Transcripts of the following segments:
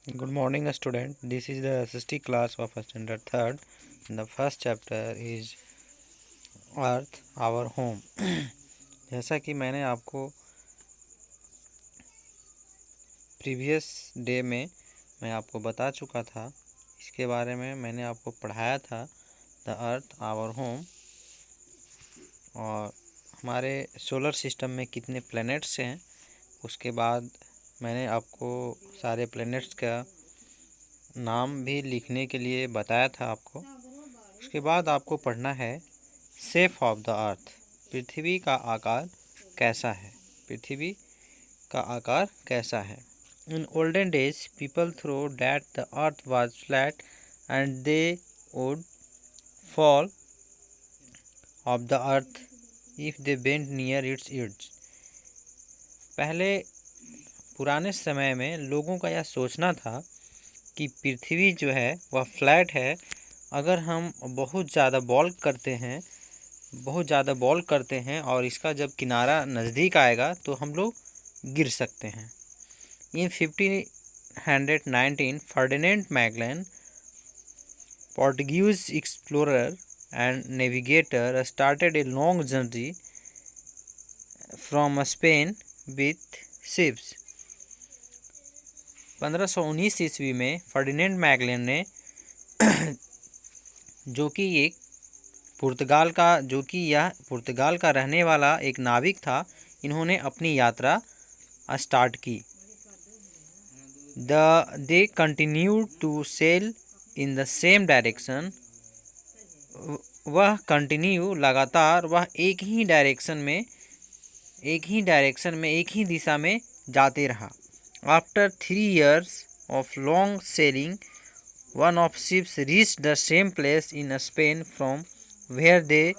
Good morning, student. This is the SST class of standard third. The first chapter is Earth, our home. जैसा कि मैंने आपको previous day में मैं आपको बता चुका था, इसके बारे में मैंने आपको पढ़ाया था द अर्थ आवर होम, और हमारे सोलर सिस्टम में कितने प्लैनेट्स हैं। उसके बाद मैंने आपको सारे प्लैनेट्स का नाम भी लिखने के लिए बताया था आपको। उसके बाद आपको पढ़ना है शेप ऑफ द अर्थ, पृथ्वी का आकार कैसा है। पृथ्वी का आकार कैसा है। In olden days people thought that the earth was flat and they would fall off the earth if they bent near its edge. पहले पुराने समय में लोगों का यह सोचना था कि पृथ्वी जो है वह फ्लैट है। अगर हम बहुत ज़्यादा बॉल करते हैं और इसका जब किनारा नज़दीक आएगा तो हम लोग गिर सकते हैं। इन 1519 Ferdinand Magellan, Portuguese explorer and navigator, started a long journey from Spain with ships. 1519 ईस्वी में फर्डिनेंड मैगलन ने जो कि यह पुर्तगाल का रहने वाला एक नाविक था, इन्होंने अपनी यात्रा स्टार्ट की। They continued to sail in the same direction. वह एक ही दिशा में जाते रहा। After 3 years of long sailing, one of ships reached the same place in Spain from where they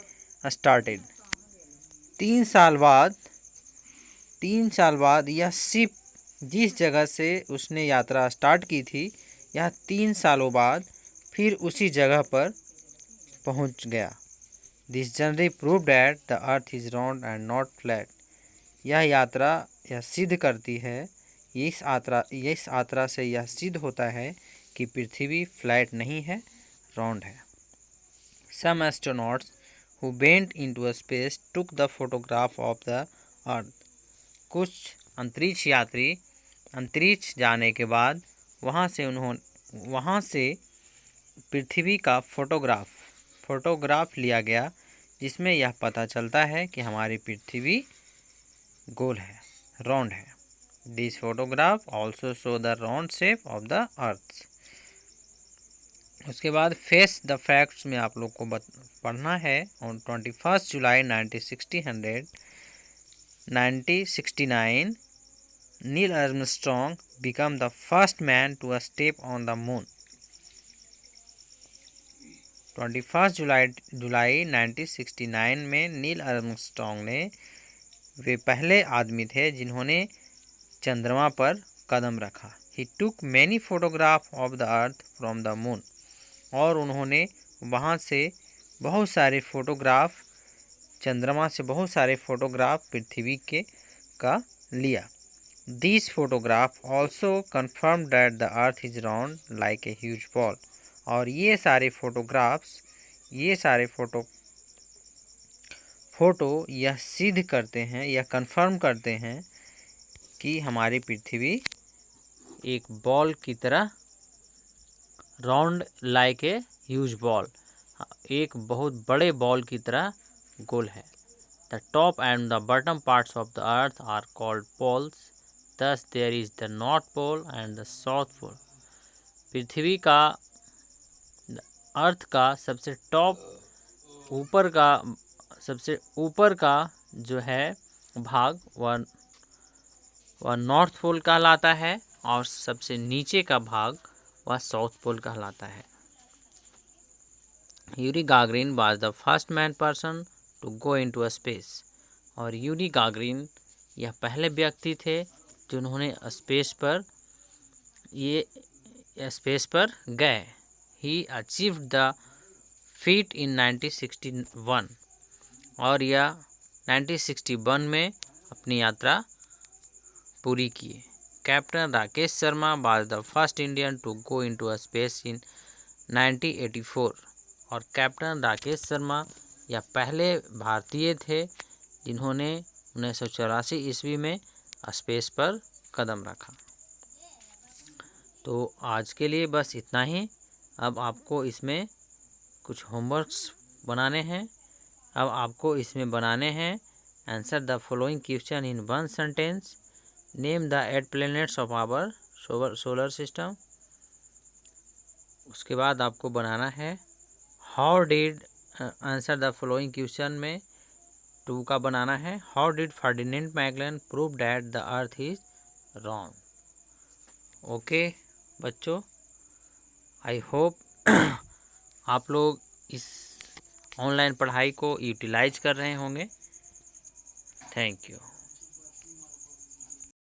started. 3 साल बाद यह शिप जिस जगह से उसने यात्रा स्टार्ट की थी, यह 3 सालों बाद फिर उसी जगह पर पहुंच गया। This journey prove that the earth is round and not flat. यह सिद्ध करती है, इस यात्रा से यह सिद्ध होता है कि पृथ्वी फ्लैट नहीं है, राउंड है। Some astronauts who went into space took the photograph of the Earth. कुछ अंतरिक्ष यात्री अंतरिक्ष जाने के बाद वहाँ से पृथ्वी का फोटोग्राफ लिया गया, जिसमें यह पता चलता है कि हमारी पृथ्वी गोल है, राउंड है। This photograph also show the round shape of the अर्थ। उसके बाद फेस द फैक्ट्स में आप लोग को पढ़ना है। On 21 July 1969 Neil Armstrong become the first man to step on the moon. 21 जुलाई 1969 में नील आर्मस्ट्रॉन्ग वे पहले आदमी थे जिन्होंने चंद्रमा पर कदम रखा। He took many photograph of the earth from the moon, और उन्होंने वहाँ से बहुत सारे फोटोग्राफ, चंद्रमा से बहुत सारे फोटोग्राफ पृथ्वी का लिया। This photograph also confirm that the earth is round like a huge ball. और ये सारे फोटो यह सिद्ध करते हैं, यह कन्फर्म करते हैं कि हमारी पृथ्वी एक बॉल की तरह, round like a huge ball, एक बहुत बड़े बॉल की तरह गोल है। The top and the bottom parts of the earth are called poles, thus there is the north pole and the south pole. पृथ्वी का अर्थ का सबसे ऊपर का जो है भाग वह नॉर्थ पोल कहलाता है, और सबसे नीचे का भाग वह साउथ पोल कहलाता है। Yuri Gagarin was the first man person to go into space. और यूरी गागरिन यह पहले व्यक्ति थे जिन्होंने स्पेस पर गए। He achieved the feat in 1961, और यह 1961 में अपनी यात्रा पूरी किए। Captain Rakesh Sharma was the first Indian to go into space in 1984। और कैप्टन राकेश शर्मा यह पहले भारतीय थे जिन्होंने 1984 ईस्वी में स्पेस पर कदम रखा। तो आज के लिए बस इतना ही। अब आपको इसमें कुछ होमवर्क्स बनाने हैं। अब आपको इसमें बनाने हैं answer the following question in one sentence, name the 8 planets of our solar system. उसके बाद आपको बनाना है how did answer the following question में 2 का बनाना है, how did Ferdinand Magellan prove that the earth is round. Okay बच्चों, आई होप आप लोग इस ऑनलाइन पढ़ाई को यूटिलाइज कर रहे होंगे। Thank you.